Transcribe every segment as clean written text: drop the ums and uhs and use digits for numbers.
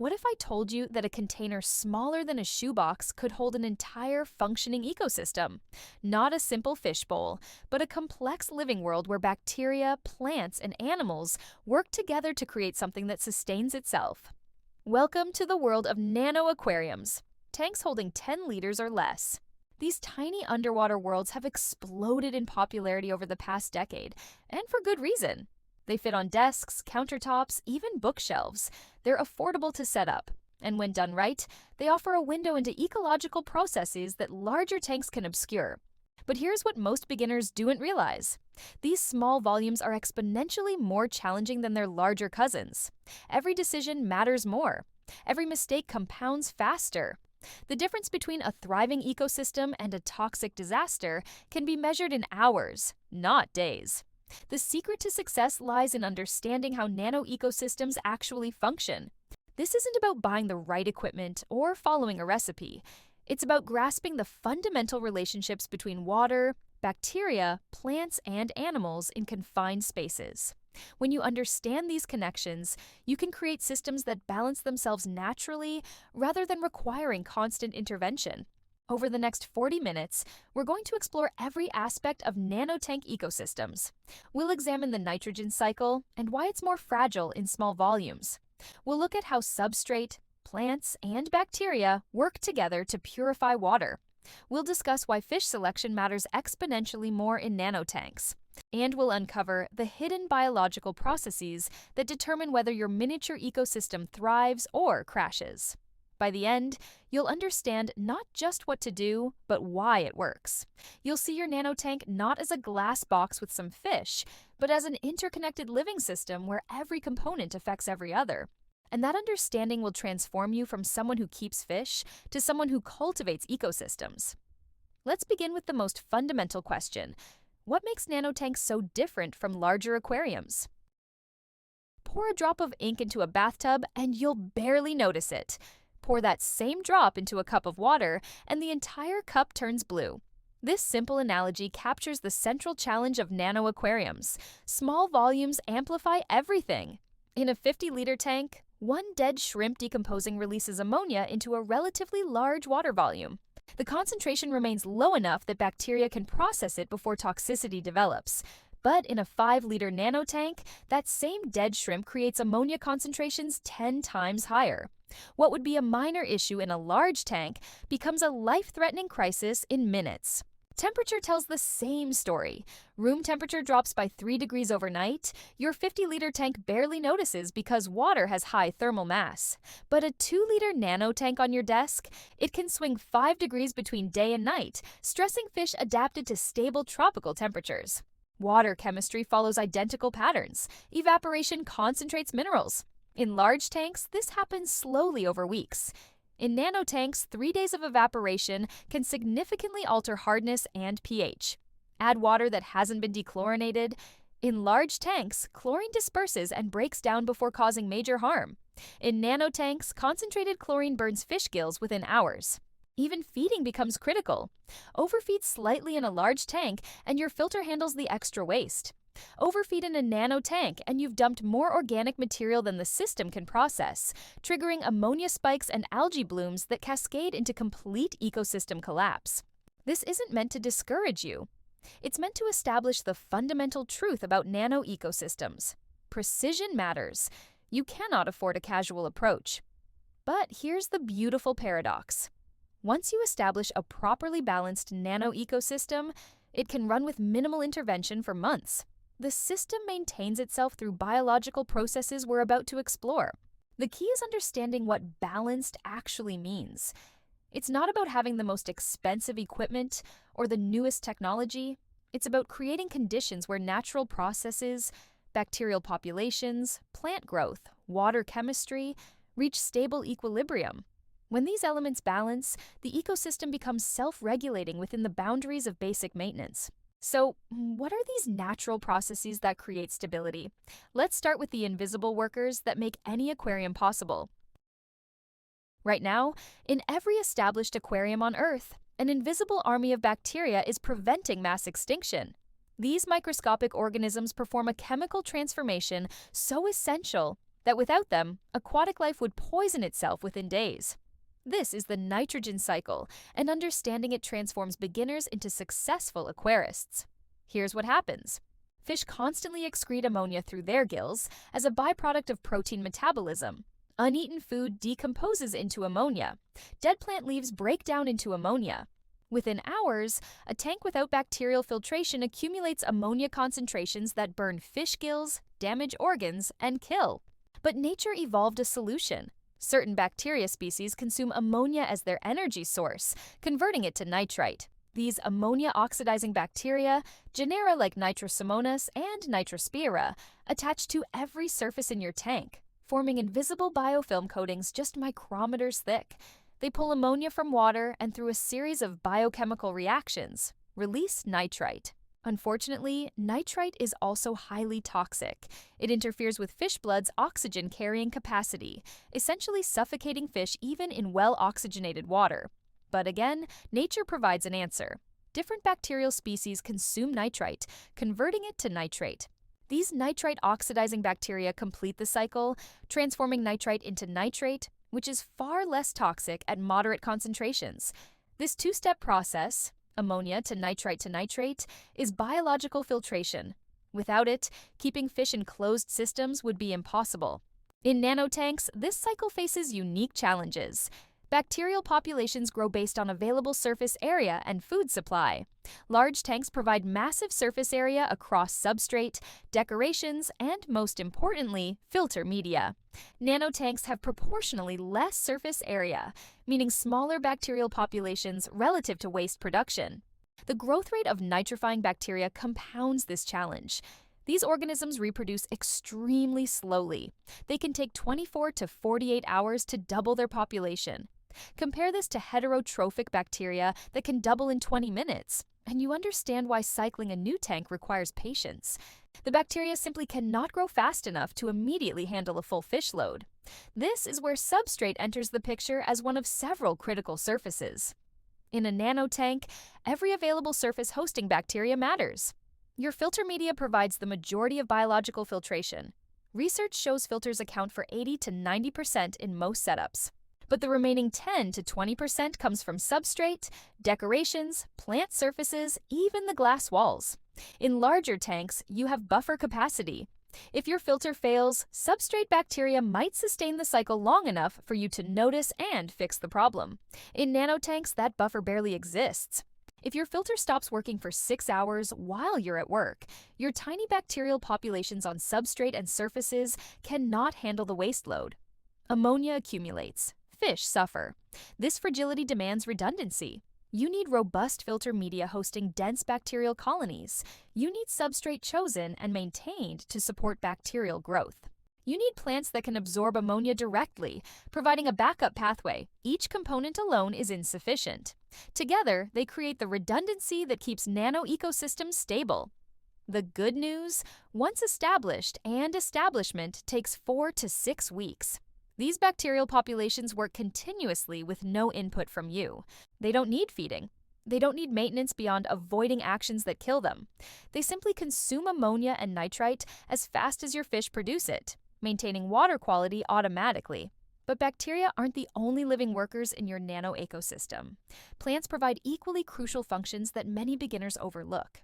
What if I told you that a container smaller than a shoebox could hold an entire functioning ecosystem? Not a simple fishbowl, but a complex living world where bacteria, plants, and animals work together to create something that sustains itself. Welcome to the world of nano aquariums, tanks holding 10 liters or less. These tiny underwater worlds have exploded in popularity over the past decade, and for good reason. They fit on desks, countertops, even bookshelves. They're affordable to set up, and when done right, they offer a window into ecological processes that larger tanks can obscure. But here's what most beginners don't realize. These small volumes are exponentially more challenging than their larger cousins. Every decision matters more. Every mistake compounds faster. The difference between a thriving ecosystem and a toxic disaster can be measured in hours, not days. The secret to success lies in understanding how nano ecosystems actually function. This isn't about buying the right equipment or following a recipe. It's about grasping the fundamental relationships between water, bacteria, plants, and animals in confined spaces. When you understand these connections, you can create systems that balance themselves naturally rather than requiring constant intervention. Over the next 40 minutes, we're going to explore every aspect of nanotank ecosystems. We'll examine the nitrogen cycle and why it's more fragile in small volumes. We'll look at how substrate, plants, and bacteria work together to purify water. We'll discuss why fish selection matters exponentially more in nanotanks. And we'll uncover the hidden biological processes that determine whether your miniature ecosystem thrives or crashes. By the end, you'll understand not just what to do, but why it works. You'll see your nanotank not as a glass box with some fish, but as an interconnected living system where every component affects every other. And that understanding will transform you from someone who keeps fish to someone who cultivates ecosystems. Let's begin with the most fundamental question. What makes nanotanks so different from larger aquariums? Pour a drop of ink into a bathtub and you'll barely notice it. Pour that same drop into a cup of water, and the entire cup turns blue. This simple analogy captures the central challenge of nano aquariums. Small volumes amplify everything. In a 50-liter tank, one dead shrimp decomposing releases ammonia into a relatively large water volume. The concentration remains low enough that bacteria can process it before toxicity develops. But in a 5-liter nanotank, that same dead shrimp creates ammonia concentrations 10 times higher. What would be a minor issue in a large tank becomes a life-threatening crisis in minutes. Temperature tells the same story. Room temperature drops by 3 degrees overnight. Your 50-liter tank barely notices because water has high thermal mass. But a 2-liter nano tank on your desk, it can swing 5 degrees between day and night, stressing fish adapted to stable tropical temperatures. Water chemistry follows identical patterns. Evaporation concentrates minerals. In large tanks, this happens slowly over weeks. In nanotanks, 3 days of evaporation can significantly alter hardness and pH. Add water that hasn't been dechlorinated. In large tanks, chlorine disperses and breaks down before causing major harm. In nanotanks, concentrated chlorine burns fish gills within hours. Even feeding becomes critical. Overfeed slightly in a large tank, and your filter handles the extra waste. Overfeed in a nano tank, and you've dumped more organic material than the system can process, triggering ammonia spikes and algae blooms that cascade into complete ecosystem collapse. This isn't meant to discourage you. It's meant to establish the fundamental truth about nano ecosystems. Precision matters. You cannot afford a casual approach. But here's the beautiful paradox. Once you establish a properly balanced nano ecosystem, it can run with minimal intervention for months. The system maintains itself through biological processes we're about to explore. The key is understanding what balanced actually means. It's not about having the most expensive equipment or the newest technology. It's about creating conditions where natural processes, bacterial populations, plant growth, water chemistry reach stable equilibrium. When these elements balance, the ecosystem becomes self-regulating within the boundaries of basic maintenance. So, what are these natural processes that create stability? Let's start with the invisible workers that make any aquarium possible. Right now, in every established aquarium on Earth, an invisible army of bacteria is preventing mass extinction. These microscopic organisms perform a chemical transformation so essential that without them, aquatic life would poison itself within days. This is the nitrogen cycle, and understanding it transforms beginners into successful aquarists. Here's what happens. Fish constantly excrete ammonia through their gills as a byproduct of protein metabolism. Uneaten food decomposes into ammonia. Dead plant leaves break down into ammonia. Within hours, a tank without bacterial filtration accumulates ammonia concentrations that burn fish gills, damage organs, and kill. But nature evolved a solution. Certain bacteria species consume ammonia as their energy source, converting it to nitrite. These ammonia-oxidizing bacteria, genera like Nitrosomonas and Nitrospira, attach to every surface in your tank, forming invisible biofilm coatings just micrometers thick. They pull ammonia from water and through a series of biochemical reactions, release nitrite. Unfortunately, nitrite is also highly toxic. It interferes with fish blood's oxygen-carrying capacity, essentially suffocating fish even in well-oxygenated water. But again, nature provides an answer. Different bacterial species consume nitrite, converting it to nitrate. These nitrite-oxidizing bacteria complete the cycle, transforming nitrite into nitrate, which is far less toxic at moderate concentrations. This two-step process, ammonia to nitrate, is biological filtration. Without it, keeping fish in closed systems would be impossible. In nanotanks, this cycle faces unique challenges. Bacterial populations grow based on available surface area and food supply. Large tanks provide massive surface area across substrate, decorations, and most importantly, filter media. Nanotanks have proportionally less surface area, meaning smaller bacterial populations relative to waste production. The growth rate of nitrifying bacteria compounds this challenge. These organisms reproduce extremely slowly. They can take 24 to 48 hours to double their population. Compare this to heterotrophic bacteria that can double in 20 minutes, and you understand why cycling a new tank requires patience. The bacteria simply cannot grow fast enough to immediately handle a full fish load. This is where substrate enters the picture as one of several critical surfaces. In a nanotank, every available surface hosting bacteria matters. Your filter media provides the majority of biological filtration. Research shows filters account for 80 to 90% in most setups. But the remaining 10 to 20% comes from substrate, decorations, plant surfaces, even the glass walls. In larger tanks, you have buffer capacity. If your filter fails, substrate bacteria might sustain the cycle long enough for you to notice and fix the problem. In nanotanks, that buffer barely exists. If your filter stops working for 6 hours while you're at work, your tiny bacterial populations on substrate and surfaces cannot handle the waste load. Ammonia accumulates. Fish suffer. This fragility demands redundancy. You need robust filter media hosting dense bacterial colonies. You need substrate chosen and maintained to support bacterial growth. You need plants that can absorb ammonia directly, providing a backup pathway. Each component alone is insufficient. Together, they create the redundancy that keeps nano ecosystems stable. The good news? Once established, and establishment takes 4 to 6 weeks. These bacterial populations work continuously with no input from you. They don't need feeding. They don't need maintenance beyond avoiding actions that kill them. They simply consume ammonia and nitrite as fast as your fish produce it, maintaining water quality automatically. But bacteria aren't the only living workers in your nano ecosystem. Plants provide equally crucial functions that many beginners overlook.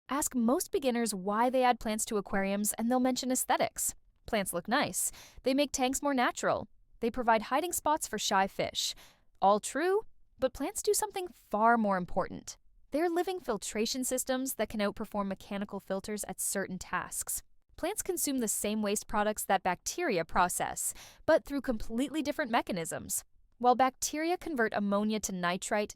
Ask most beginners why they add plants to aquariums and they'll mention aesthetics. Plants look nice. They make tanks more natural. They provide hiding spots for shy fish. All true, but plants do something far more important. They're living filtration systems that can outperform mechanical filters at certain tasks. Plants consume the same waste products that bacteria process, but through completely different mechanisms. While bacteria convert ammonia to nitrite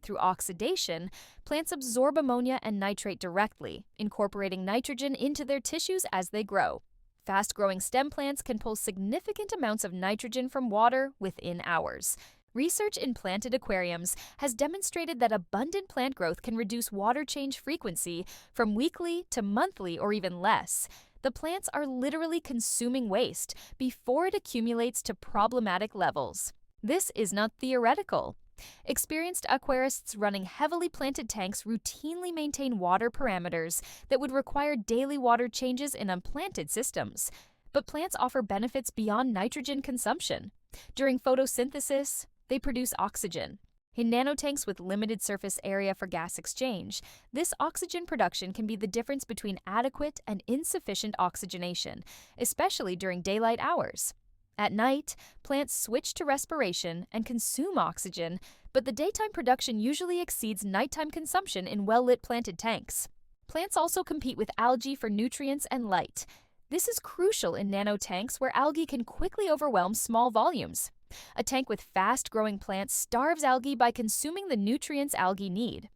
through oxidation, plants absorb ammonia and nitrate directly, incorporating nitrogen into their tissues as they grow. Fast-growing stem plants can pull significant amounts of nitrogen from water within hours. Research in planted aquariums has demonstrated that abundant plant growth can reduce water change frequency from weekly to monthly or even less. The plants are literally consuming waste before it accumulates to problematic levels. This is not theoretical. Experienced aquarists running heavily planted tanks routinely maintain water parameters that would require daily water changes in unplanted systems. But plants offer benefits beyond nitrogen consumption. During photosynthesis, they produce oxygen. In nanotanks with limited surface area for gas exchange, this oxygen production can be the difference between adequate and insufficient oxygenation, especially during daylight hours. At night, plants switch to respiration and consume oxygen, but the daytime production usually exceeds nighttime consumption in well-lit planted tanks. Plants also compete with algae for nutrients and light. This is crucial in nanotanks where algae can quickly overwhelm small volumes. A tank with fast-growing plants starves algae by consuming the nutrients algae need.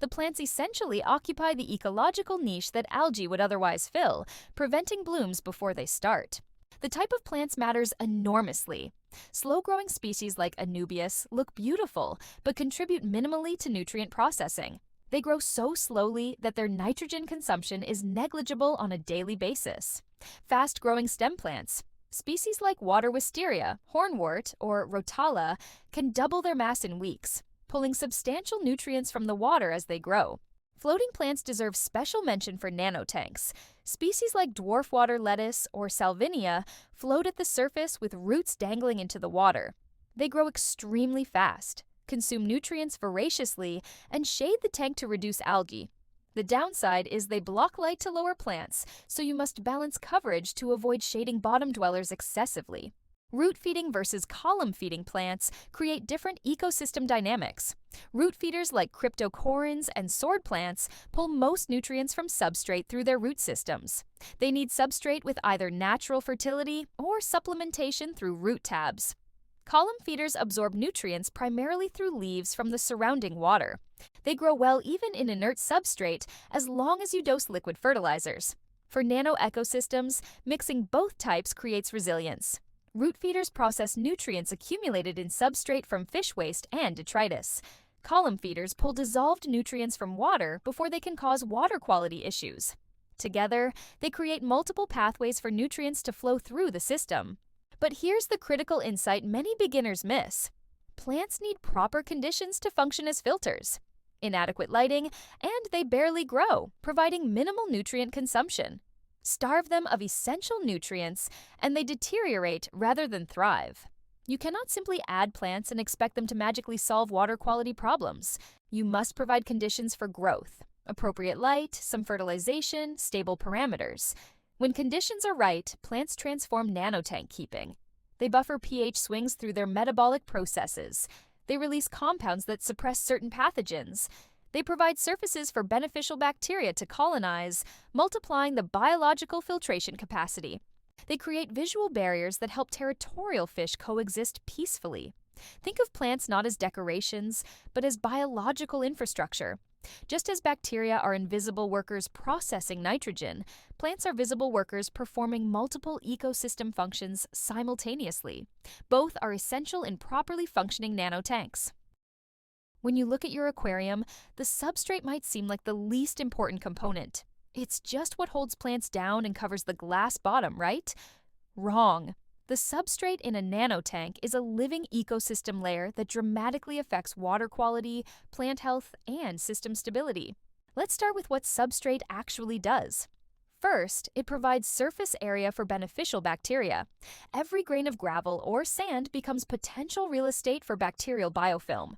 The plants essentially occupy the ecological niche that algae would otherwise fill, preventing blooms before they start. The type of plants matters enormously. Slow-growing species like Anubias look beautiful, but contribute minimally to nutrient processing. They grow so slowly that their nitrogen consumption is negligible on a daily basis. Fast-growing stem plants, species like water wisteria, hornwort, or rotala, can double their mass in weeks, pulling substantial nutrients from the water as they grow. Floating plants deserve special mention for nanotanks. Species like dwarf water lettuce or salvinia float at the surface with roots dangling into the water. They grow extremely fast, consume nutrients voraciously, and shade the tank to reduce algae. The downside is they block light to lower plants, so you must balance coverage to avoid shading bottom dwellers excessively. Root feeding versus column feeding plants create different ecosystem dynamics. Root feeders like cryptocorynes and sword plants pull most nutrients from substrate through their root systems. They need substrate with either natural fertility or supplementation through root tabs. Column feeders absorb nutrients primarily through leaves from the surrounding water. They grow well even in inert substrate as long as you dose liquid fertilizers. For nano ecosystems, mixing both types creates resilience. Root feeders process nutrients accumulated in substrate from fish waste and detritus. Column feeders pull dissolved nutrients from water before they can cause water quality issues. Together, they create multiple pathways for nutrients to flow through the system. But here's the critical insight many beginners miss. Plants need proper conditions to function as filters. Inadequate lighting, and they barely grow, providing minimal nutrient consumption. Starve them of essential nutrients, and they deteriorate rather than thrive. You cannot simply add plants and expect them to magically solve water quality problems. You must provide conditions for growth, appropriate light, some fertilization, stable parameters. When conditions are right, plants transform nanotank keeping. They buffer pH swings through their metabolic processes. They release compounds that suppress certain pathogens. They provide surfaces for beneficial bacteria to colonize, multiplying the biological filtration capacity. They create visual barriers that help territorial fish coexist peacefully. Think of plants not as decorations, but as biological infrastructure. Just as bacteria are invisible workers processing nitrogen, plants are visible workers performing multiple ecosystem functions simultaneously. Both are essential in properly functioning nanotanks. When you look at your aquarium, the substrate might seem like the least important component. It's just what holds plants down and covers the glass bottom, right? Wrong. The substrate in a nanotank is a living ecosystem layer that dramatically affects water quality, plant health, and system stability. Let's start with what substrate actually does. First, it provides surface area for beneficial bacteria. Every grain of gravel or sand becomes potential real estate for bacterial biofilm.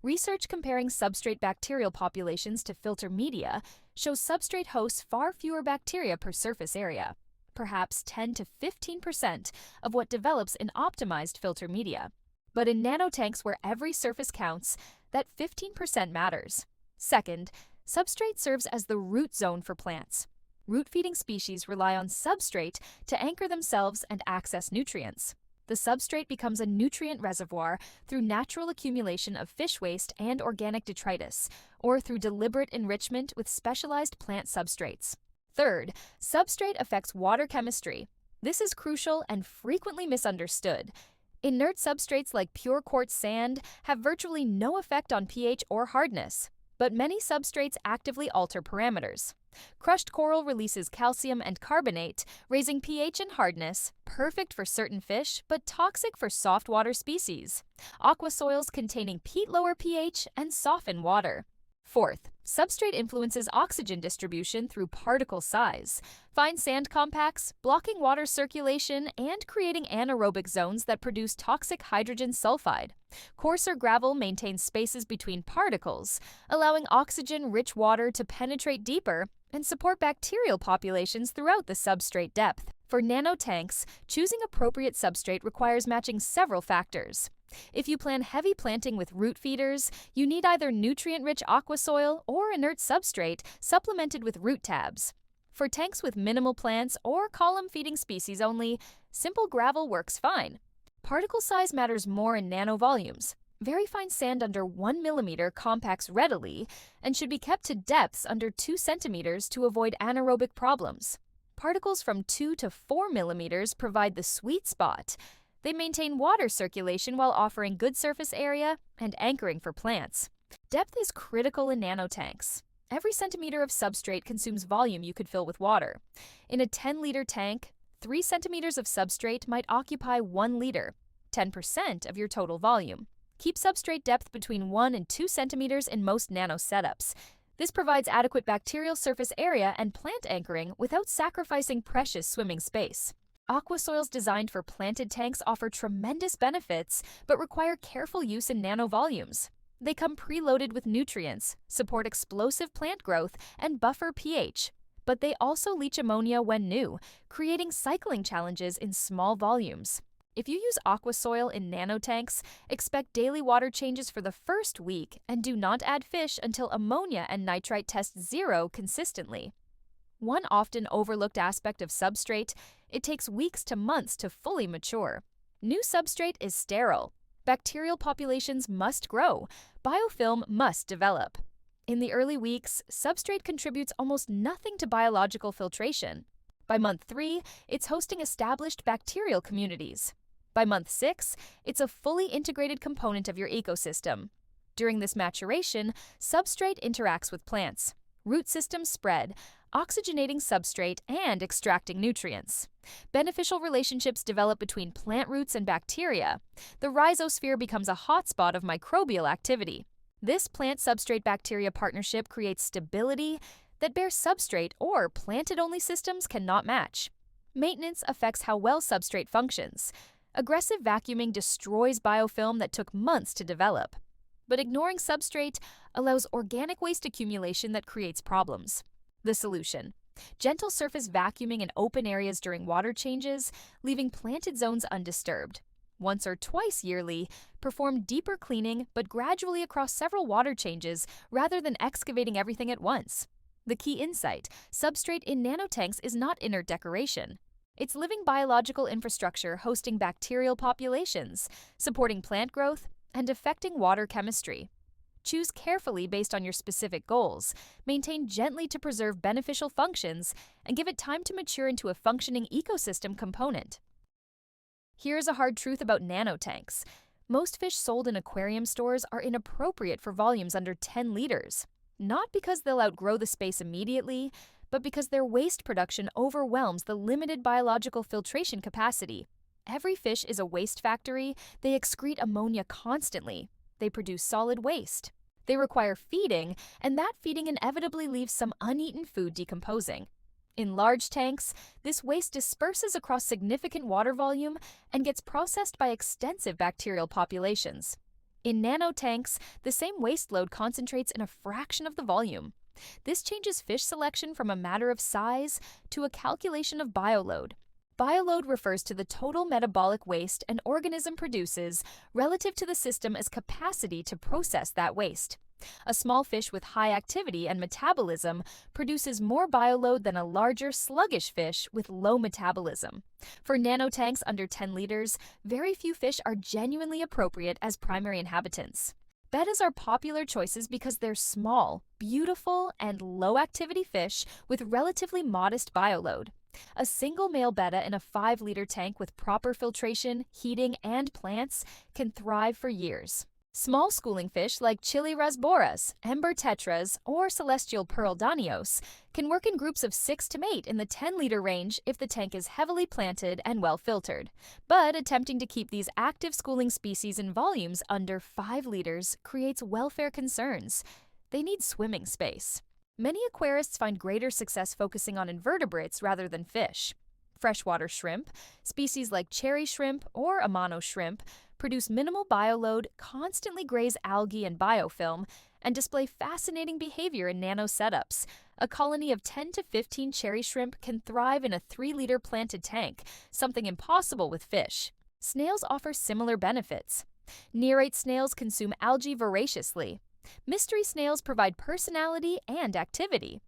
Research comparing substrate bacterial populations to filter media shows substrate hosts far fewer bacteria per surface area, perhaps 10 to 15% of what develops in optimized filter media. But in nanotanks where every surface counts, that 15% matters. Second, substrate serves as the root zone for plants. Root-feeding species rely on substrate to anchor themselves and access nutrients. The substrate becomes a nutrient reservoir through natural accumulation of fish waste and organic detritus, or through deliberate enrichment with specialized plant substrates. Third, substrate affects water chemistry. This is crucial and frequently misunderstood. Inert substrates like pure quartz sand have virtually no effect on pH or hardness, but many substrates actively alter parameters. Crushed coral releases calcium and carbonate, raising pH and hardness, perfect for certain fish, but toxic for soft water species. Aqua soils containing peat lower pH and soften water. Fourth, substrate influences oxygen distribution through particle size. Fine sand compacts, blocking water circulation and creating anaerobic zones that produce toxic hydrogen sulfide. Coarser gravel maintains spaces between particles, allowing oxygen-rich water to penetrate deeper and support bacterial populations throughout the substrate depth. For nanotanks, choosing appropriate substrate requires matching several factors. If you plan heavy planting with root feeders, you need either nutrient-rich aqua soil or inert substrate supplemented with root tabs. For tanks with minimal plants or column-feeding species only, simple gravel works fine. Particle size matters more in nanovolumes. Very fine sand under 1 millimeter compacts readily and should be kept to depths under 2 centimeters to avoid anaerobic problems. Particles from 2 to 4 millimeters provide the sweet spot. They maintain water circulation while offering good surface area and anchoring for plants. Depth is critical in nanotanks. Every centimeter of substrate consumes volume you could fill with water. In a 10-liter tank, 3 centimeters of substrate might occupy 1 liter, 10% of your total volume. Keep substrate depth between 1 and 2 centimeters in most nano setups. This provides adequate bacterial surface area and plant anchoring without sacrificing precious swimming space. Aqua soils designed for planted tanks offer tremendous benefits, but require careful use in nanovolumes. They come preloaded with nutrients, support explosive plant growth, and buffer pH. But they also leach ammonia when new, creating cycling challenges in small volumes. If you use aqua soil in nanotanks, expect daily water changes for the first week and do not add fish until ammonia and nitrite test 0 consistently. One often overlooked aspect of substrate, it takes weeks to months to fully mature. New substrate is sterile. Bacterial populations must grow. Biofilm must develop. In the early weeks, substrate contributes almost nothing to biological filtration. By month 3, it's hosting established bacterial communities. By month 6, it's a fully integrated component of your ecosystem. During this maturation, substrate interacts with plants. Root systems spread, oxygenating substrate and extracting nutrients. Beneficial relationships develop between plant roots and bacteria. The rhizosphere becomes a hotspot of microbial activity. This plant-substrate bacteria partnership creates stability that bare substrate or planted-only systems cannot match. Maintenance affects how well substrate functions. Aggressive vacuuming destroys biofilm that took months to develop. But ignoring substrate allows organic waste accumulation that creates problems. The solution: gentle surface vacuuming in open areas during water changes, leaving planted zones undisturbed. Once or twice yearly, perform deeper cleaning but gradually across several water changes rather than excavating everything at once. The key insight: substrate in nanotanks is not inert decoration. It's living biological infrastructure hosting bacterial populations, supporting plant growth, and affecting water chemistry. Choose carefully based on your specific goals, maintain gently to preserve beneficial functions, and give it time to mature into a functioning ecosystem component. Here's a hard truth about nanotanks. Most fish sold in aquarium stores are inappropriate for volumes under 10 liters. Not because they'll outgrow the space immediately, but because their waste production overwhelms the limited biological filtration capacity. Every fish is a waste factory. They excrete ammonia constantly. They produce solid waste. They require feeding, and that feeding inevitably leaves some uneaten food decomposing. In large tanks, this waste disperses across significant water volume and gets processed by extensive bacterial populations. In nanotanks, the same waste load concentrates in a fraction of the volume. This changes fish selection from a matter of size to a calculation of bioload. Bioload refers to the total metabolic waste an organism produces relative to the system's capacity to process that waste. A small fish with high activity and metabolism produces more bioload than a larger, sluggish fish with low metabolism. For nanotanks under 10 liters, very few fish are genuinely appropriate as primary inhabitants. Bettas are popular choices because they're small, beautiful, and low-activity fish with relatively modest bioload. A single male betta in a 5-liter tank with proper filtration, heating, and plants can thrive for years. Small schooling fish like Chili rasboras, ember tetras, or celestial pearl danios can work in groups of 6 to 8 in the 10-liter range if the tank is heavily planted and well filtered. But attempting to keep these active schooling species in volumes under 5 liters creates welfare concerns. they need swimming space. Many aquarists find greater success focusing on invertebrates rather than fish. Freshwater shrimp, species like cherry shrimp or amano shrimp, produce minimal bioload, constantly graze algae and biofilm, and display fascinating behavior in nano setups. A colony of 10 to 15 cherry shrimp can thrive in a 3-liter planted tank, something impossible with fish. Snails offer similar benefits. Nearite snails consume algae voraciously. Mystery snails provide personality and activity.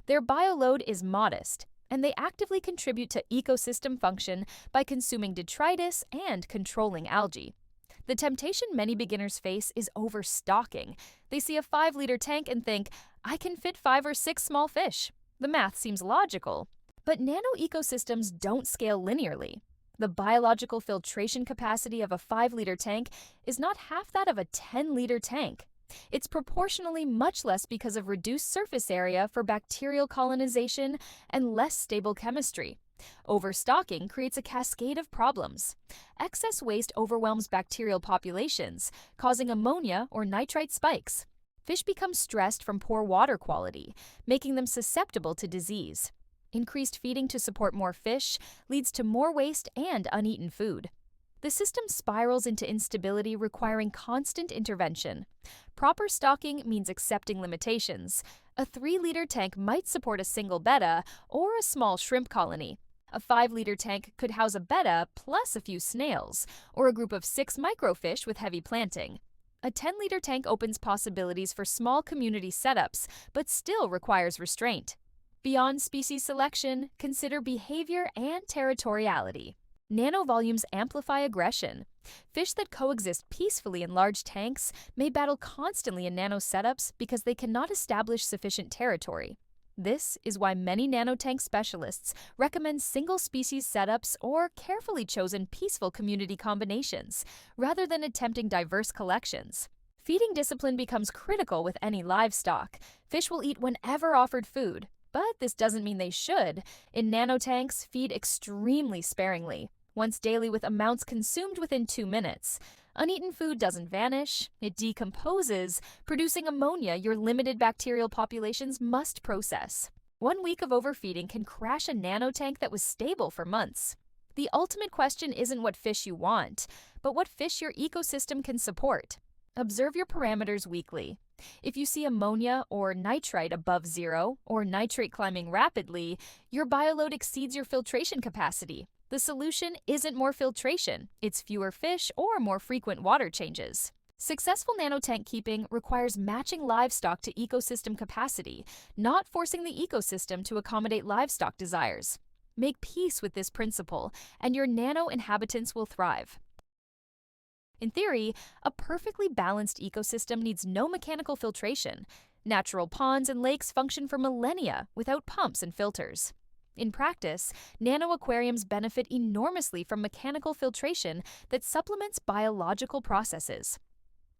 Their bioload is modest, and they actively contribute to ecosystem function by consuming detritus and controlling algae. The temptation many beginners face is overstocking. They see a 5-liter tank and think, I can fit 5 or 6 small fish. The math seems logical. But nano ecosystems don't scale linearly. The biological filtration capacity of a 5-liter tank is not half that of a 10-liter tank. It's proportionally much less because of reduced surface area for bacterial colonization and less stable chemistry. Overstocking creates a cascade of problems. Excess waste overwhelms bacterial populations, causing ammonia or nitrite spikes. Fish become stressed from poor water quality, making them susceptible to disease. Increased feeding to support more fish leads to more waste and uneaten food. The system spirals into instability, requiring constant intervention. Proper stocking means accepting limitations. A 3-liter tank might support a single betta or a small shrimp colony. A 5-liter tank could house a betta plus a few snails, or a group of 6 microfish with heavy planting. A 10-liter tank opens possibilities for small community setups, but still requires restraint. Beyond species selection, consider behavior and territoriality. Nanovolumes amplify aggression. Fish that coexist peacefully in large tanks may battle constantly in nano setups because they cannot establish sufficient territory. This is why many nanotank specialists recommend single-species setups or carefully chosen peaceful community combinations, rather than attempting diverse collections. Feeding discipline becomes critical with any livestock. Fish will eat whenever offered food, but this doesn't mean they should. In nanotanks, feed extremely sparingly, once daily with amounts consumed within 2 minutes. Uneaten food doesn't vanish, it decomposes, producing ammonia your limited bacterial populations must process. 1 week of overfeeding can crash a nanotank that was stable for months. The ultimate question isn't what fish you want, but what fish your ecosystem can support. Observe your parameters weekly. If you see ammonia or nitrite above 0, or nitrate climbing rapidly, your bioload exceeds your filtration capacity. The solution isn't more filtration, it's fewer fish or more frequent water changes. Successful nanotank keeping requires matching livestock to ecosystem capacity, not forcing the ecosystem to accommodate livestock desires. Make peace with this principle, and your nano inhabitants will thrive. In theory, a perfectly balanced ecosystem needs no mechanical filtration. Natural ponds and lakes function for millennia without pumps and filters. In practice, nano aquariums benefit enormously from mechanical filtration that supplements biological processes.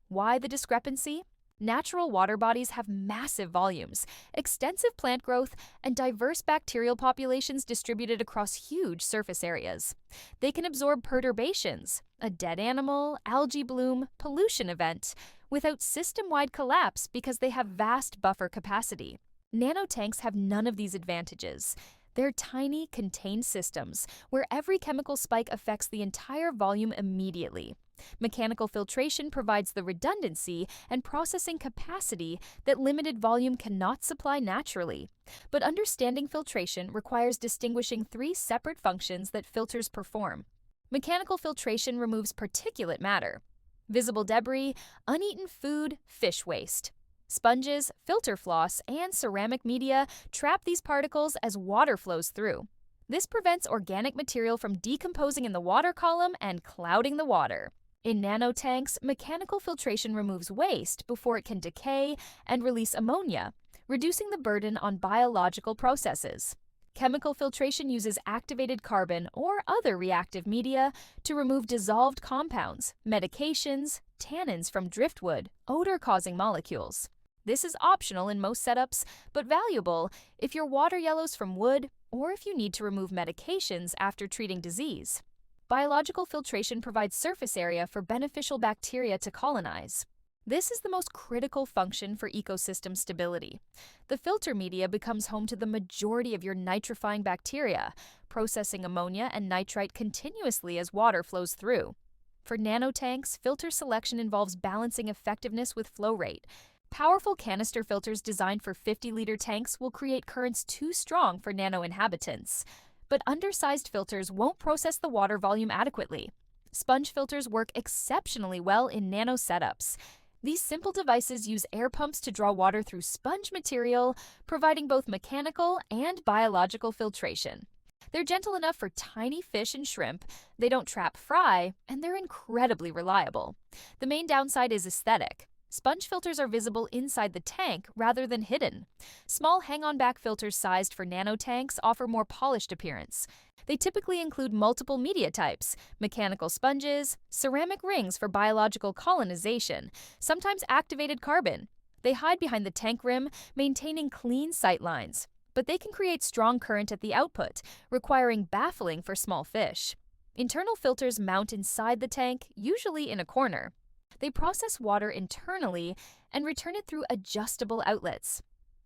Why the discrepancy? Natural water bodies have massive volumes, extensive plant growth, and diverse bacterial populations distributed across huge surface areas. They can absorb perturbations, a dead animal, algae bloom, pollution event, without system-wide collapse because they have vast buffer capacity. Nanotanks have none of these advantages. They're tiny, contained systems where every chemical spike affects the entire volume immediately. Mechanical filtration provides the redundancy and processing capacity that limited volume cannot supply naturally. But understanding filtration requires distinguishing 3 separate functions that filters perform. Mechanical filtration removes particulate matter, visible debris, uneaten food, fish waste. Sponges, filter floss, and ceramic media trap these particles as water flows through. This prevents organic material from decomposing in the water column and clouding the water. In nanotanks, mechanical filtration removes waste before it can decay and release ammonia, reducing the burden on biological processes. Chemical filtration uses activated carbon or other reactive media to remove dissolved compounds, medications, tannins from driftwood, odor-causing molecules. This is optional in most setups, but valuable if your water yellows from wood or if you need to remove medications after treating disease. Biological filtration provides surface area for beneficial bacteria to colonize. This is the most critical function for ecosystem stability. The filter media becomes home to the majority of your nitrifying bacteria, processing ammonia and nitrite continuously as water flows through. For nanotanks, filter selection involves balancing effectiveness with flow rate. Powerful canister filters designed for 50-liter tanks will create currents too strong for nano inhabitants. But undersized filters won't process the water volume adequately. Sponge filters work exceptionally well in nano setups. These simple devices use air pumps to draw water through sponge material, providing both mechanical and biological filtration. They're gentle enough for tiny fish and shrimp, they don't trap fry, and they're incredibly reliable. The main downside is aesthetic. Sponge filters are visible inside the tank rather than hidden. Small hang-on-back filters sized for nanotanks offer more polished appearance. They typically include multiple media types, mechanical sponges, ceramic rings for biological colonization, sometimes activated carbon. They hide behind the tank rim, maintaining clean sight lines. But they can create strong current at the output, requiring baffling for small fish. Internal filters mount inside the tank, usually in a corner. They process water internally and return it through adjustable outlets.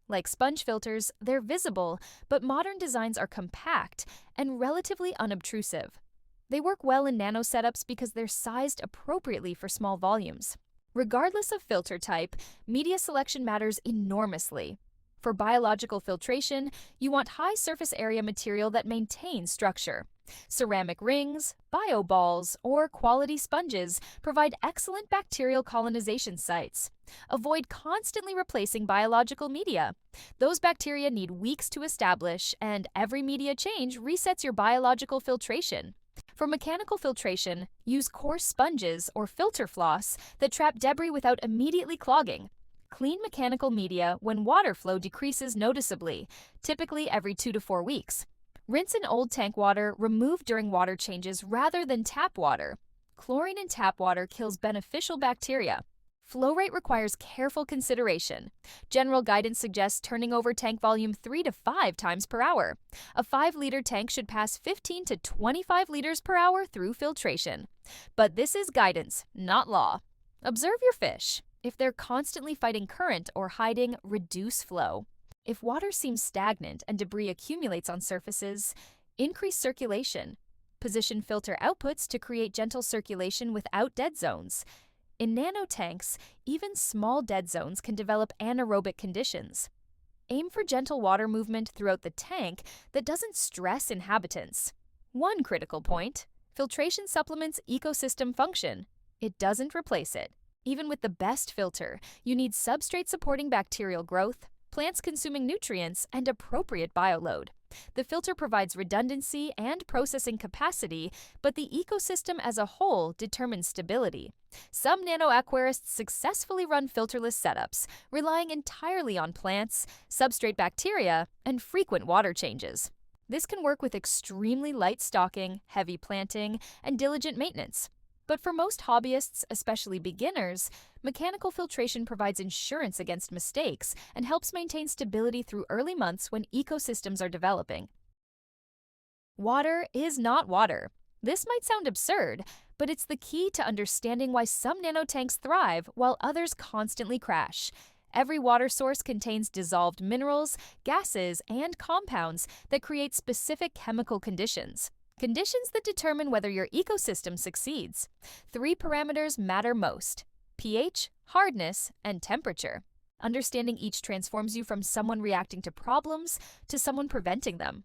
Like sponge filters, they're visible, but modern designs are compact and relatively unobtrusive. They work well in nano setups because they're sized appropriately for small volumes. Regardless of filter type, media selection matters enormously. For biological filtration, you want high surface area material that maintains structure. Ceramic rings, bioballs, or quality sponges provide excellent bacterial colonization sites. Avoid constantly replacing biological media. Those bacteria need weeks to establish, and every media change resets your biological filtration. For mechanical filtration, use coarse sponges or filter floss that trap debris without immediately clogging. Clean mechanical media when water flow decreases noticeably, typically every 2 to 4 weeks. Rinse in old tank water removed during water changes rather than tap water. Chlorine in tap water kills beneficial bacteria. Flow rate requires careful consideration. General guidance suggests turning over tank volume 3 to 5 times per hour. A 5-liter tank should pass 15 to 25 liters per hour through filtration. But this is guidance, not law. Observe your fish. If they're constantly fighting current or hiding, reduce flow. If water seems stagnant and debris accumulates on surfaces, increase circulation. Position filter outputs to create gentle circulation without dead zones. In nanotanks, even small dead zones can develop anaerobic conditions. Aim for gentle water movement throughout the tank that doesn't stress inhabitants. One critical point: filtration supplements ecosystem function. It doesn't replace it. Even with the best filter, you need substrate supporting bacterial growth, plants consuming nutrients, and appropriate bioload. The filter provides redundancy and processing capacity, but the ecosystem as a whole determines stability. Some nano-aquarists successfully run filterless setups, relying entirely on plants, substrate bacteria, and frequent water changes. This can work with extremely light stocking, heavy planting, and diligent maintenance. But for most hobbyists, especially beginners, mechanical filtration provides insurance against mistakes and helps maintain stability through early months when ecosystems are developing. Water is not water. This might sound absurd, but it's the key to understanding why some nanotanks thrive while others constantly crash. Every water source contains dissolved minerals, gases, and compounds that create specific chemical conditions. Conditions that determine whether your ecosystem succeeds. 3 parameters matter most: pH, hardness, and temperature. Understanding each transforms you from someone reacting to problems to someone preventing them.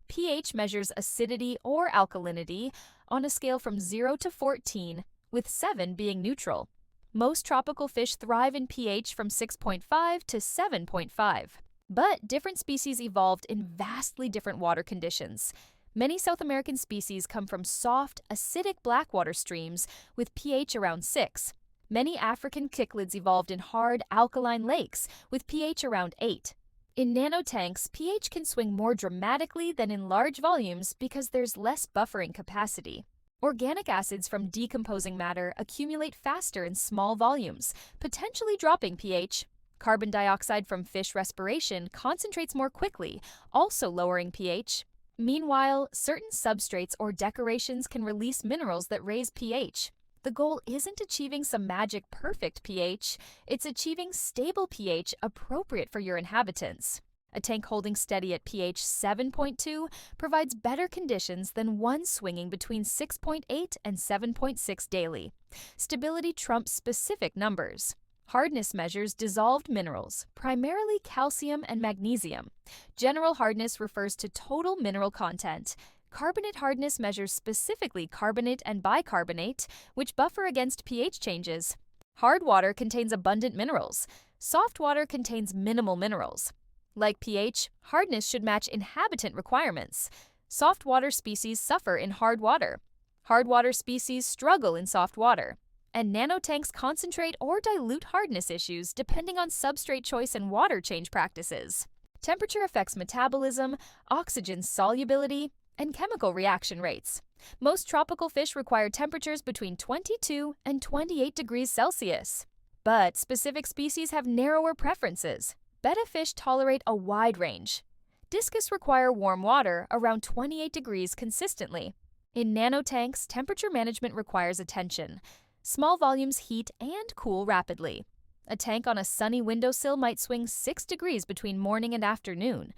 pH measures acidity or alkalinity on a scale from 0 to 14, with 7 being neutral. Most tropical fish thrive in pH from 6.5 to 7.5. But different species evolved in vastly different water conditions. Many South American species come from soft, acidic blackwater streams with pH around 6. Many African cichlids evolved in hard, alkaline lakes with pH around 8. In nanotanks, pH can swing more dramatically than in large volumes because there's less buffering capacity. Organic acids from decomposing matter accumulate faster in small volumes, potentially dropping pH. Carbon dioxide from fish respiration concentrates more quickly, also lowering pH. Meanwhile, certain substrates or decorations can release minerals that raise pH. The goal isn't achieving some magic perfect pH, it's achieving stable pH appropriate for your inhabitants. A tank holding steady at pH 7.2 provides better conditions than one swinging between 6.8 and 7.6 daily. Stability trumps specific numbers. Hardness measures dissolved minerals, primarily calcium and magnesium. General hardness refers to total mineral content. Carbonate hardness measures specifically carbonate and bicarbonate, which buffer against pH changes. Hard water contains abundant minerals. Soft water contains minimal minerals. Like pH, hardness should match inhabitant requirements. Soft water species suffer in hard water. Hard water species struggle in soft water. And nanotanks concentrate or dilute hardness issues depending on substrate choice and water change practices. Temperature affects metabolism, oxygen solubility, and chemical reaction rates. Most tropical fish require temperatures between 22 and 28 degrees Celsius. But specific species have narrower preferences. Betta fish tolerate a wide range. Discus require warm water around 28 degrees consistently. In nanotanks, temperature management requires attention. Small volumes heat and cool rapidly. A tank on a sunny windowsill might swing 6 degrees between morning and afternoon.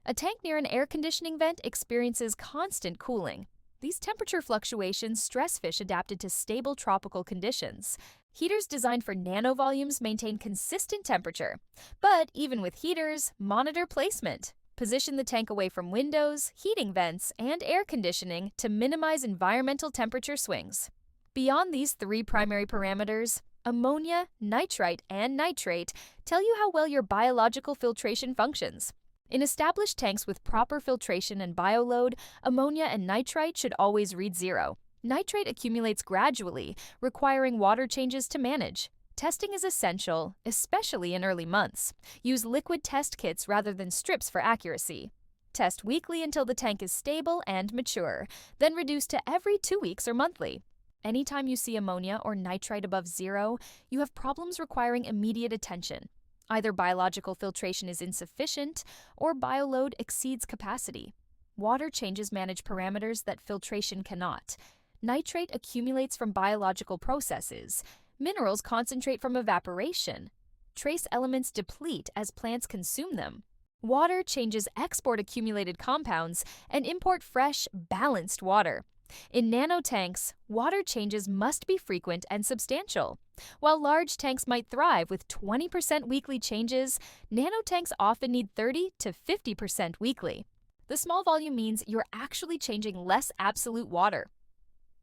A tank near an air conditioning vent experiences constant cooling. These temperature fluctuations stress fish adapted to stable tropical conditions. Heaters designed for nano volumes maintain consistent temperature. But even with heaters, monitor placement. Position the tank away from windows, heating vents, and air conditioning to minimize environmental temperature swings. Beyond these three primary parameters, ammonia, nitrite, and nitrate tell you how well your biological filtration functions. In established tanks with proper filtration and bioload, ammonia and nitrite should always read 0. Nitrate accumulates gradually, requiring water changes to manage. Testing is essential, especially in early months. Use liquid test kits rather than strips for accuracy. Test weekly until the tank is stable and mature, then reduce to every 2 weeks or monthly. Anytime you see ammonia or nitrite above 0, you have problems requiring immediate attention. Either biological filtration is insufficient or bioload exceeds capacity. Water changes manage parameters that filtration cannot. Nitrate accumulates from biological processes. Minerals concentrate from evaporation. Trace elements deplete as plants consume them. Water changes export accumulated compounds and import fresh, balanced water. In nanotanks, water changes must be frequent and substantial. While large tanks might thrive with 20% weekly changes, nanotanks often need 30 to 50% weekly. The small volume means you're actually changing less absolute water.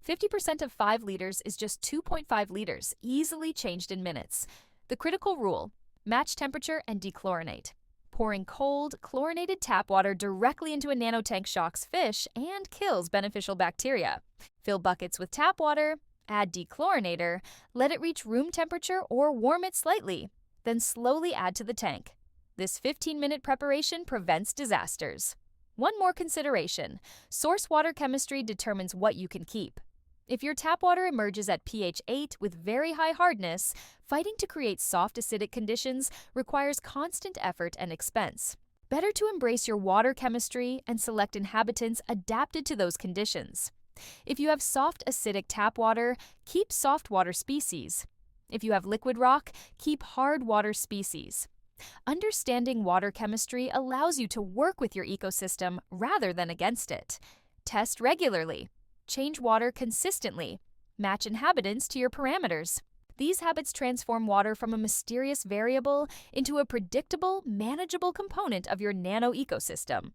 50% of 5 liters is just 2.5 liters, easily changed in minutes. The critical rule: match temperature and dechlorinate. Pouring cold, chlorinated tap water directly into a nanotank shocks fish and kills beneficial bacteria. Fill buckets with tap water, add dechlorinator, let it reach room temperature or warm it slightly, then slowly add to the tank. This 15-minute preparation prevents disasters. One more consideration: source water chemistry determines what you can keep. If your tap water emerges at pH 8 with very high hardness, fighting to create soft acidic conditions requires constant effort and expense. Better to embrace your water chemistry and select inhabitants adapted to those conditions. If you have soft acidic tap water, keep soft water species. If you have liquid rock, keep hard water species. Understanding water chemistry allows you to work with your ecosystem rather than against it. Test regularly. Change water consistently. Match inhabitants to your parameters. These habits transform water from a mysterious variable into a predictable, manageable component of your nano ecosystem.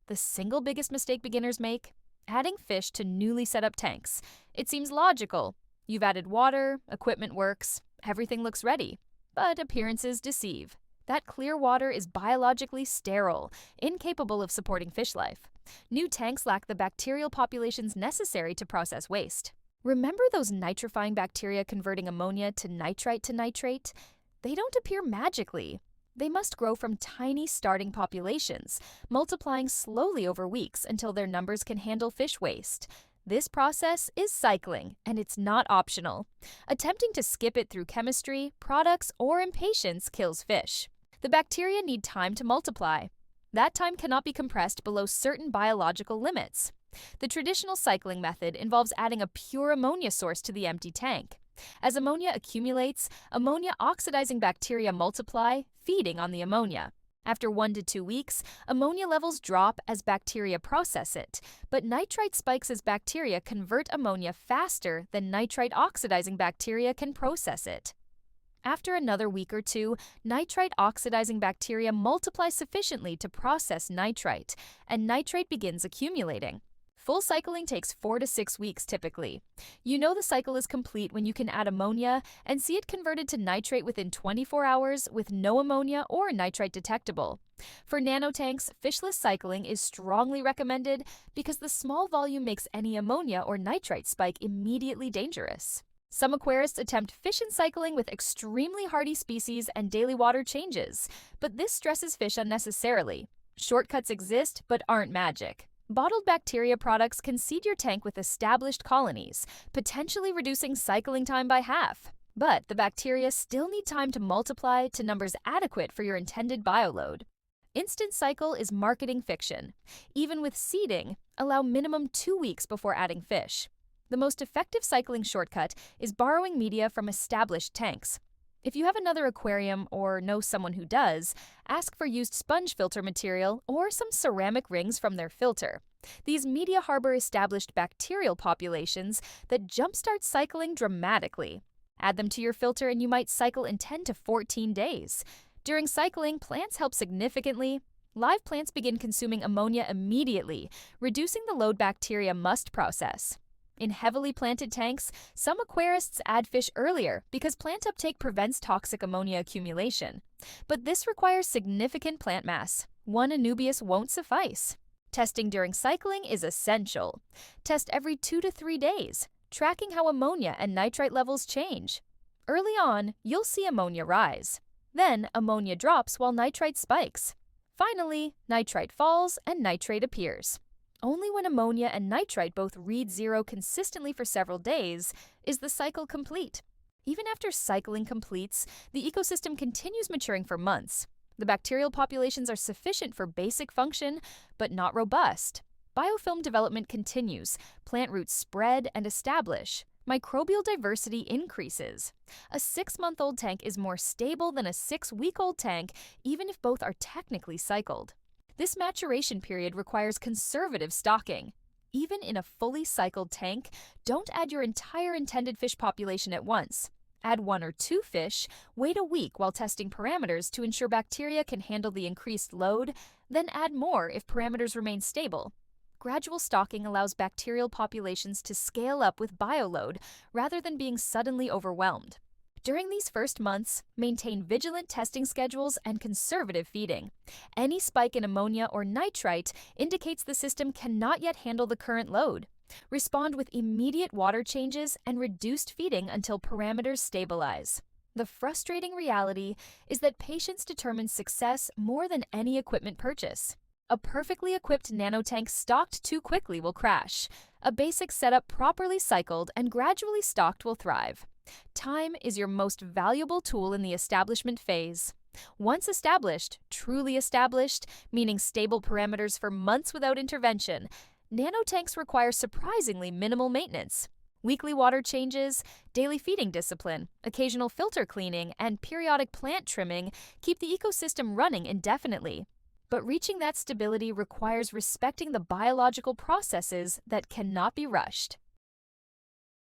The single biggest mistake beginners make? Adding fish to newly set up tanks. It seems logical. You've added water, equipment works, everything looks ready. But appearances deceive. That clear water is biologically sterile, incapable of supporting fish life. New tanks lack the bacterial populations necessary to process waste. Remember those nitrifying bacteria converting ammonia to nitrate? They don't appear magically. They must grow from tiny starting populations, multiplying slowly over weeks until their numbers can handle fish waste. This process is cycling, and it's not optional. Attempting to skip it through chemistry, products, or impatience kills fish. The bacteria need time to multiply. That time cannot be compressed below certain biological limits. The traditional cycling method involves adding a pure ammonia source to the empty tank. As ammonia accumulates, ammonia-oxidizing bacteria multiply, feeding on the ammonia. After 1 to 2 weeks, ammonia levels drop as bacteria process it, but nitrite spikes as bacteria convert ammonia faster than nitrite-oxidizing bacteria can process it. After another week or two, nitrite-oxidizing bacteria multiply sufficiently to process nitrite, and nitrite begins accumulating. Full cycling takes 4 to 6 weeks typically. You know the cycle is complete when you can add ammonia and see it converted to nitrate within 24 hours with no ammonia or nitrite detectable. For nanotanks, fishless cycling is strongly recommended because the small volume makes any ammonia or nitrite spike immediately dangerous. Some aquarists attempt fission cycling with extremely hardy species and daily water changes, but this stresses fish unnecessarily. Shortcuts exist but aren't magic. Bottled bacteria products can seed your tank with established colonies, potentially reducing cycling time by half. But the bacteria still need time to multiply to numbers adequate for your intended bioload. Instant cycle is marketing fiction. Even with seeding, allow minimum 2 weeks before adding fish. The most effective cycling shortcut is borrowing media from established tanks. If you have another aquarium or know someone who does, ask for used sponge filter material or some ceramic rings from their filter. These media harbor established bacterial populations that jumpstart cycling dramatically. Add them to your filter and you might cycle in 10 to 14 days. During cycling, plants help significantly. Live plants begin consuming ammonia immediately, reducing the load bacteria must process. In heavily planted tanks, some aquarists add fish earlier because plant uptake prevents toxic ammonia accumulation. But this requires significant plant mass. One anubias won't suffice. Testing during cycling is essential. Test every 2 to 3 days, tracking how ammonia and nitrite levels change. Early on, you'll see ammonia rise. Then, ammonia drops while nitrite spikes. Finally, nitrite falls and nitrate appears. Only when ammonia and nitrite both read 0 consistently for several days is the cycle complete. Even after cycling completes, the ecosystem continues maturing for months. The bacterial populations are sufficient for basic function, but not robust. Biofilm development continues, plant roots spread and establish. Microbial diversity increases. A 6-month-old tank is more stable than a 6-week-old tank, even if both are technically cycled. This maturation period requires conservative stocking. Even in a fully cycled tank, don't add your entire intended fish population at once. Add 1 or 2 fish, wait a week while testing parameters to ensure bacteria can handle the increased load, then add more if parameters remain stable. Gradual stocking allows bacterial populations to scale up with bioload rather than being suddenly overwhelmed. During these first months, maintain vigilant testing schedules and conservative feeding. Any spike in ammonia or nitrite indicates the system cannot yet handle the current load. Respond with immediate water changes and reduced feeding until parameters stabilize. The frustrating reality is that patience determines success more than any equipment purchase. A perfectly equipped nanotank stocked too quickly will crash. A basic setup properly cycled and gradually stocked will thrive. Time is your most valuable tool in the establishment phase. Once established, truly established, meaning stable parameters for months without intervention, nanotanks require surprisingly minimal maintenance. Weekly water changes, daily feeding discipline, occasional filter cleaning, and periodic plant trimming keep the ecosystem running indefinitely. But reaching that stability requires respecting the biological processes that cannot be rushed.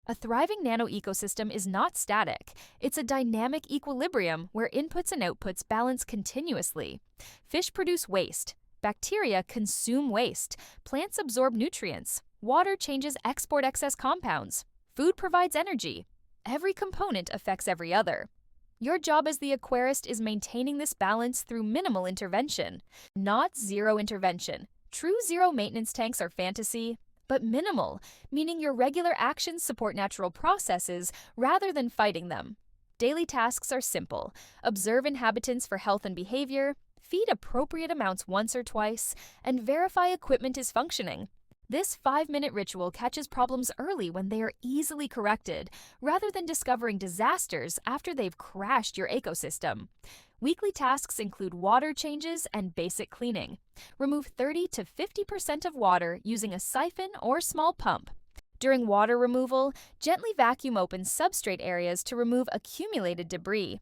A thriving nano ecosystem is not static. It's a dynamic equilibrium where inputs and outputs balance continuously. Fish produce waste. Bacteria consume waste. Plants absorb nutrients. Water changes export excess compounds. Food provides energy. Every component affects every other. Your job as the aquarist is maintaining this balance through minimal intervention, not zero intervention. True zero maintenance tanks are fantasy, but minimal, meaning your regular actions support natural processes rather than fighting them. Daily tasks are simple. Observe inhabitants for health and behavior, feed appropriate amounts once or twice, and verify equipment is functioning. This 5-minute ritual catches problems early when they are easily corrected, rather than discovering disasters after they've crashed your ecosystem. Weekly tasks include water changes and basic cleaning. Remove 30 to 50% of water using a siphon or small pump. During water removal, gently vacuum open substrate areas to remove accumulated debris.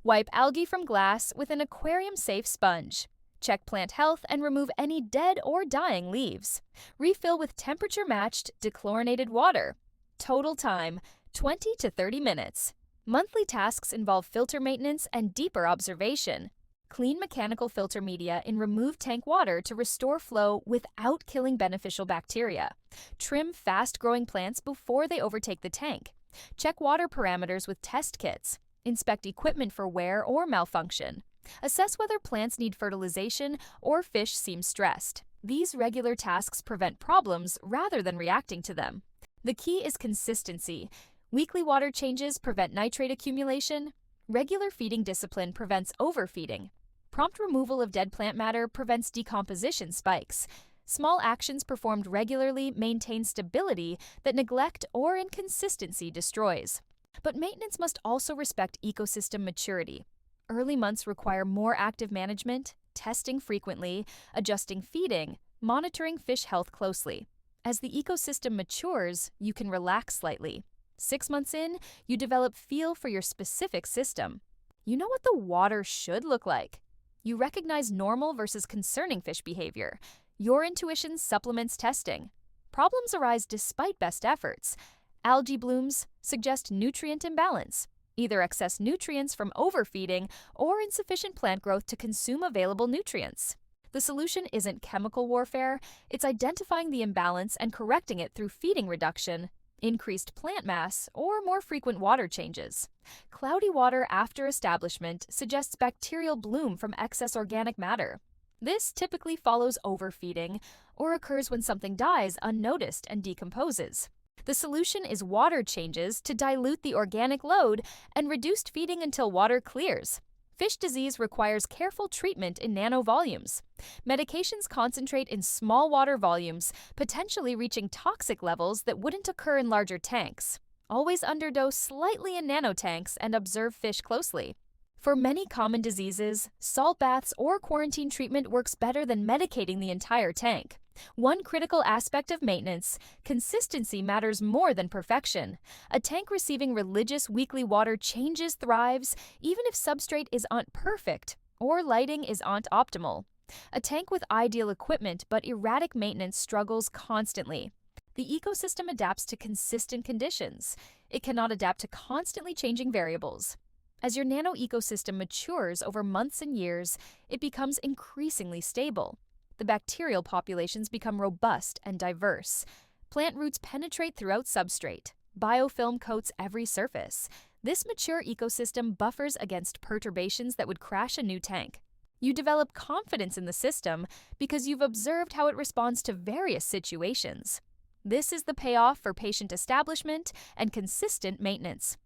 Wipe algae from glass with an aquarium-safe sponge. Check plant health and remove any dead or dying leaves. Refill with temperature-matched dechlorinated water. Total time, 20 to 30 minutes. Monthly tasks involve filter maintenance and deeper observation. Clean mechanical filter media in removed tank water to restore flow without killing beneficial bacteria. Trim fast-growing plants before they overtake the tank. Check water parameters with test kits. Inspect equipment for wear or malfunction. Assess whether plants need fertilization or fish seem stressed. These regular tasks prevent problems rather than reacting to them. The key is consistency. Weekly water changes prevent nitrate accumulation. Regular feeding discipline prevents overfeeding. Prompt removal of dead plant matter prevents decomposition spikes. Small actions performed regularly maintain stability that neglect or inconsistency destroys. But maintenance must also respect ecosystem maturity. Early months require more active management, testing frequently, adjusting feeding, monitoring fish health closely. As the ecosystem matures, you can relax slightly. 6 months in, you develop feel for your specific system. You know what the water should look like. You recognize normal versus concerning fish behavior. Your intuition supplements testing. Problems arise despite best efforts. Algae blooms suggest nutrient imbalance, either excess nutrients from overfeeding or insufficient plant growth to consume available nutrients. The solution isn't chemical warfare, it's identifying the imbalance and correcting it through feeding reduction, increased plant mass, or more frequent water changes. Cloudy water after establishment suggests bacterial bloom from excess organic matter. This typically follows overfeeding or occurs when something dies unnoticed and decomposes. The solution is water changes to dilute the organic load and reduced feeding until water clears. Fish disease requires careful treatment in nano volumes. Medications concentrate in small water volumes, potentially reaching toxic levels that wouldn't occur in larger tanks. Always underdose slightly in nano tanks and observe fish closely. For many common diseases, salt baths or quarantine treatment works better than medicating the entire tank. One critical aspect of maintenance, consistency matters more than perfection. A tank receiving religious weekly water changes, thrives, even if substrate aren't perfect or lighting aren't optimal. A tank with ideal equipment but erratic maintenance struggles constantly. The ecosystem adapts to consistent conditions. It cannot adapt to constantly changing variables. As your nano ecosystem matures over months and years, it becomes increasingly stable. The bacterial populations become robust and diverse. Plant roots penetrate throughout substrate. Biofilm coats every surface. This mature ecosystem buffers against perturbations that would crash a new tank. You develop confidence in the system because you've observed how it responds to various situations. This is the payoff for patient establishment and consistent maintenance.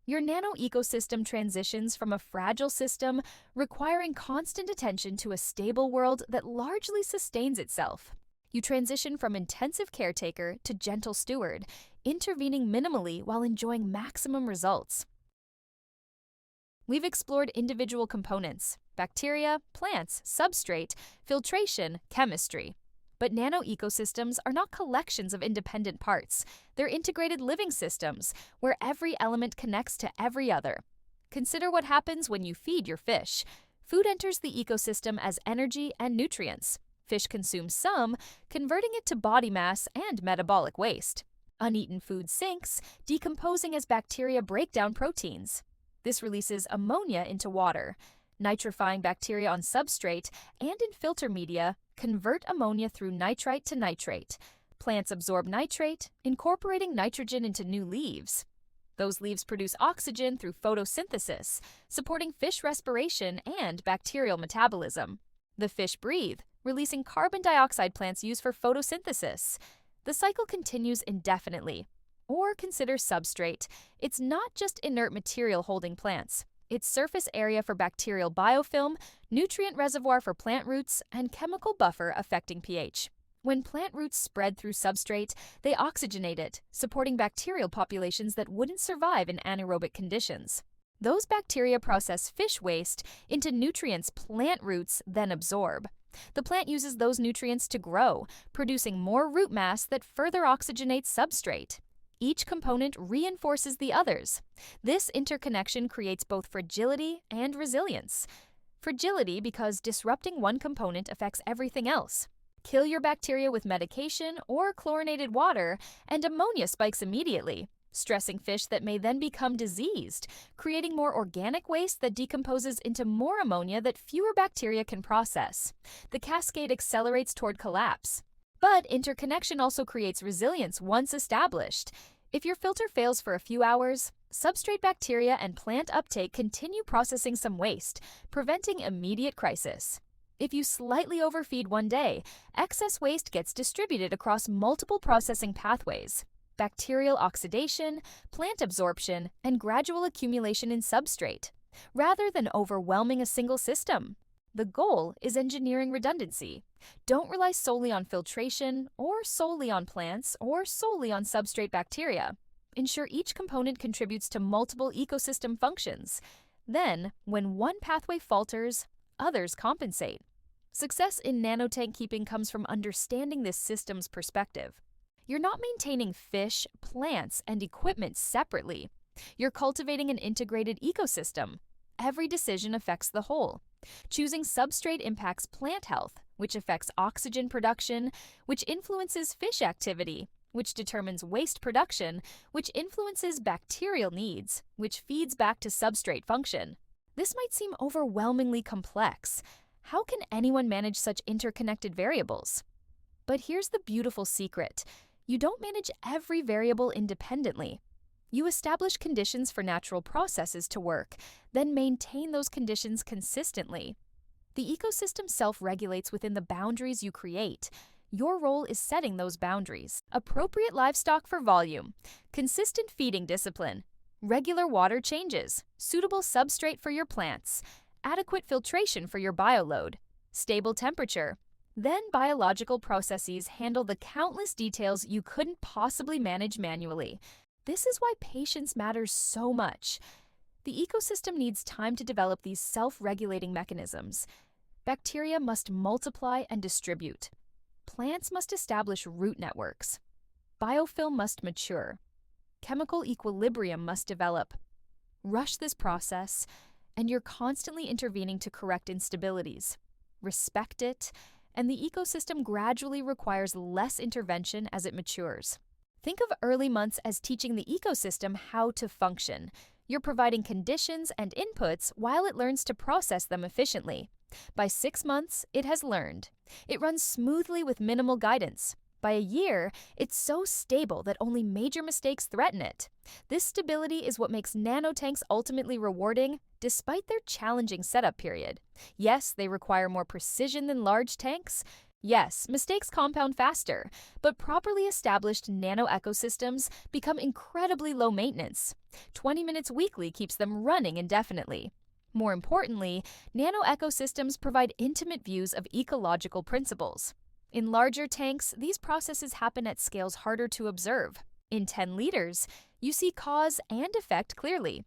Your nano ecosystem transitions from a fragile system requiring constant attention to a stable world that largely sustains itself. You transition from intensive caretaker to gentle steward, intervening minimally while enjoying maximum results. We've explored individual components: bacteria, plants, substrate, filtration, chemistry. But nano ecosystems are not collections of independent parts. They're integrated living systems where every element connects to every other. Consider what happens when you feed your fish. Food enters the ecosystem as energy and nutrients. Fish consume some, converting it to body mass and metabolic waste. Uneaten food sinks, decomposing as bacteria break down proteins. This releases ammonia into water. Nitrifying bacteria on substrate and in filter media convert ammonia through nitrite to nitrate. Plants absorb nitrate, incorporating nitrogen into new leaves. Those leaves produce oxygen through photosynthesis, supporting fish respiration and bacterial metabolism. The fish breathe, releasing carbon dioxide plants use for photosynthesis. The cycle continues indefinitely. Or consider substrate. It's not just inert material holding plants. It's surface area for bacterial biofilm, nutrient reservoir for plant roots, and chemical buffer affecting pH. When plant roots spread through substrate, they oxygenate it, supporting bacterial populations that wouldn't survive in anaerobic conditions. Those bacteria process fish waste into nutrients plant roots then absorb. The plant uses those nutrients to grow, producing more root mass that further oxygenates substrate. Each component reinforces the others. This interconnection creates both fragility and resilience. Fragility because disrupting one component affects everything else. Kill your bacteria with medication or chlorinated water, and ammonia spikes immediately, stressing fish that may then become diseased, creating more organic waste that decomposes into more ammonia that fewer bacteria can process. The cascade accelerates toward collapse. But interconnection also creates resilience once established. If your filter fails for a few hours, substrate bacteria and plant uptake continue processing some waste, preventing immediate crisis. If you slightly overfeed one day, excess waste gets distributed across multiple processing pathways: bacterial oxidation, plant absorption, and gradual accumulation in substrate, rather than overwhelming a single system. The goal is engineering redundancy. Don't rely solely on filtration, or solely on plants, or solely on substrate bacteria. Ensure each component contributes to multiple ecosystem functions. Then, when one pathway falters, others compensate. Success in nanotank keeping comes from understanding this system's perspective. You're not maintaining fish, plants, and equipment separately. You're cultivating an integrated ecosystem. Every decision affects the whole. Choosing substrate impacts plant health, which affects oxygen production, which influences fish activity, which determines waste production, which influences bacterial needs, which feeds back to substrate function. This might seem overwhelmingly complex. How can anyone manage such interconnected variables? But here's the beautiful secret. You don't manage every variable independently. You establish conditions for natural processes to work, then maintain those conditions consistently. The ecosystem self-regulates within the boundaries you create. Your role is setting those boundaries. Appropriate livestock for volume, consistent feeding discipline, regular water changes, suitable substrate for your plants, adequate filtration for your bioload, stable temperature. Then biological processes handle the countless details you couldn't possibly manage manually. This is why patience matters so much. The ecosystem needs time to develop these self-regulating mechanisms. Bacteria must multiply and distribute. Plants must establish root networks. Biofilm must mature. Chemical equilibrium must develop. Rush this process, and you're constantly intervening to correct instabilities. Respect it, and the ecosystem gradually requires less intervention as it matures. Think of early months as teaching the ecosystem how to function. You're providing conditions and inputs while it learns to process them efficiently. By 6 months, it has learned. It runs smoothly with minimal guidance. By a year, it's so stable that only major mistakes threaten it. This stability is what makes nanotanks ultimately rewarding, despite their challenging setup period. Yes, they require more precision than large tanks. Yes, mistakes compound faster, but properly established nano ecosystems become incredibly low maintenance. 20 minutes weekly keeps them running indefinitely. More importantly, nano ecosystems provide intimate views of ecological principles. In larger tanks, these processes happen at scales harder to observe. In 10 liters, you see cause and effect clearly.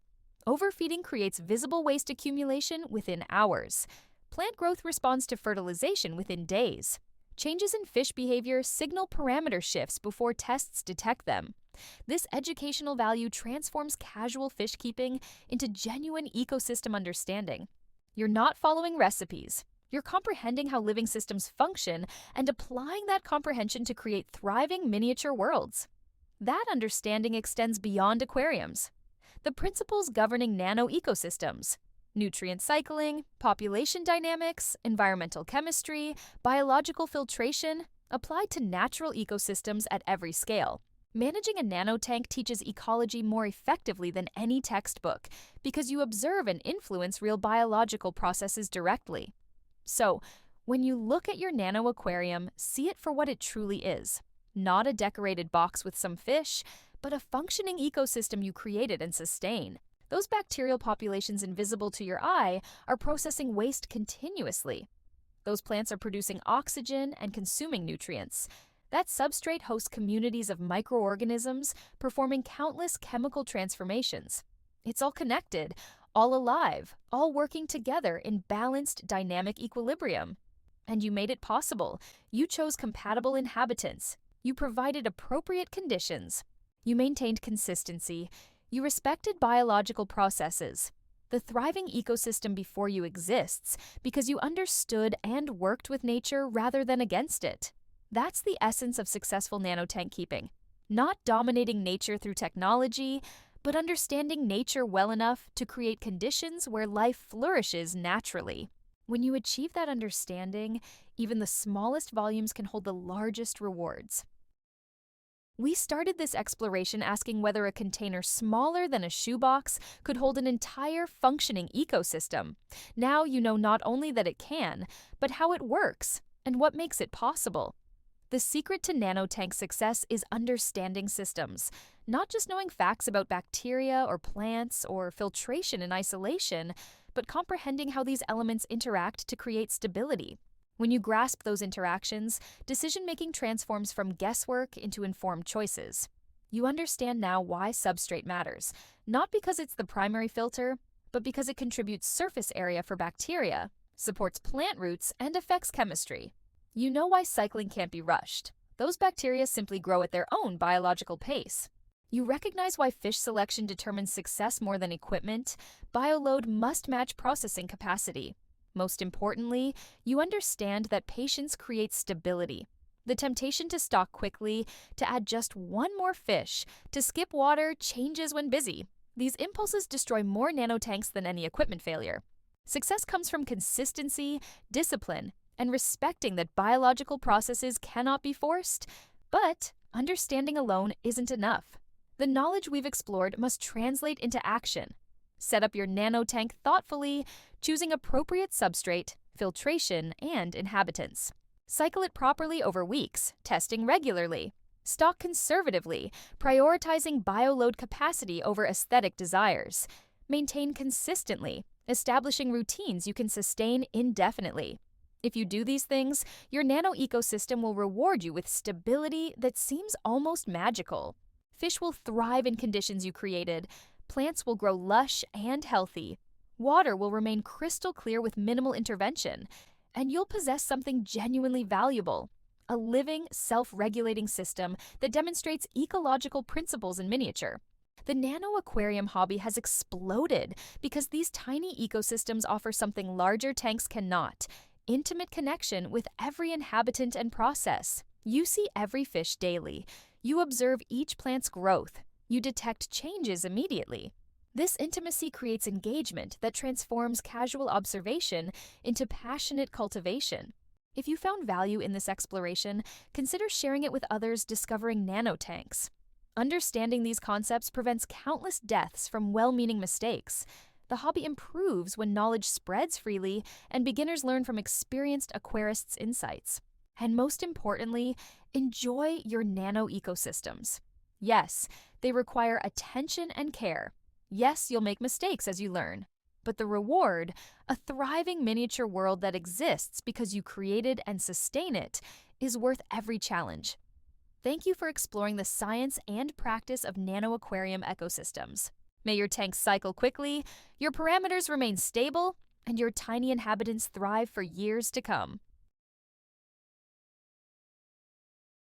Overfeeding creates visible waste accumulation within hours. Plant growth responds to fertilization within days. Changes in fish behavior signal parameter shifts before tests detect them. This educational value transforms casual fish keeping into genuine ecosystem understanding. You're not following recipes. You're comprehending how living systems function and applying that comprehension to create thriving miniature worlds. That understanding extends beyond aquariums. The principles governing nano ecosystems, nutrient cycling, population dynamics, environmental chemistry, biological filtration, apply to natural ecosystems at every scale. Managing a nanotank teaches ecology more effectively than any textbook because you observe and influence real biological processes directly. So, when you look at your nano aquarium, see it for what it truly is. Not a decorated box with some fish, but a functioning ecosystem you created and sustain. Those bacterial populations invisible to your eye are processing waste continuously. Those plants are producing oxygen and consuming nutrients. That substrate hosts communities of microorganisms performing countless chemical transformations. It's all connected, all alive, all working together in balanced dynamic equilibrium. And you made it possible. You chose compatible inhabitants. You provided appropriate conditions. You maintained consistency. You respected biological processes. The thriving ecosystem before you exists because you understood and worked with nature rather than against it. That's the essence of successful nanotank keeping. Not dominating nature through technology, but understanding nature well enough to create conditions where life flourishes naturally. When you achieve that understanding, even the smallest volumes can hold the largest rewards. We started this exploration asking whether a container smaller than a shoebox could hold an entire functioning ecosystem. Now you know not only that it can, but how it works and what makes it possible. The secret to nanotank success is understanding systems, not just knowing facts about bacteria or plants or filtration in isolation, but comprehending how these elements interact to create stability. When you grasp those interactions, decision-making transforms from guesswork into informed choices. You understand now why substrate matters, not because it's the primary filter, but because it contributes surface area for bacteria, supports plant roots, and affects chemistry. You know why cycling can't be rushed. Those bacteria simply grow at their own biological pace. You recognize why fish selection determines success more than equipment. Bioload must match processing capacity. Most importantly, you understand that patience creates stability. The temptation to stock quickly, to add just one more fish, to skip water changes when busy. These impulses destroy more nanotanks than any equipment failure. Success comes from consistency, discipline, and respecting that biological processes cannot be forced. But understanding alone isn't enough. The knowledge we've explored must translate into action. Set up your nanotank thoughtfully, choosing appropriate substrate, filtration, and inhabitants. Cycle it properly over weeks, testing regularly. Stock conservatively, prioritizing bioload capacity over aesthetic desires. Maintain consistently, establishing routines you can sustain indefinitely. If you do these things, your nano ecosystem will reward you with stability that seems almost magical. Fish will thrive in conditions you created. Plants will grow lush and healthy. Water will remain crystal clear with minimal intervention. And you'll possess something genuinely valuable, a living, self-regulating system that demonstrates ecological principles in miniature. The nano aquarium hobby has exploded because these tiny ecosystems offer something larger tanks cannot: intimate connection with every inhabitant and process. You see every fish daily. You observe each plant's growth. You detect changes immediately. This intimacy creates engagement that transforms casual observation into passionate cultivation. If you found value in this exploration, consider sharing it with others discovering nanotanks. Understanding these concepts prevents countless deaths from well-meaning mistakes. The hobby improves when knowledge spreads freely and beginners learn from experienced aquarists' insights. And most importantly, enjoy your nano ecosystems. Yes, they require attention and care. Yes, you'll make mistakes as you learn. But the reward, a thriving miniature world that exists because you created and sustain it, is worth every challenge. Thank you for exploring the science and practice of nano aquarium ecosystems. May your tanks cycle quickly, your parameters remain stable, and your tiny inhabitants thrive for years to come.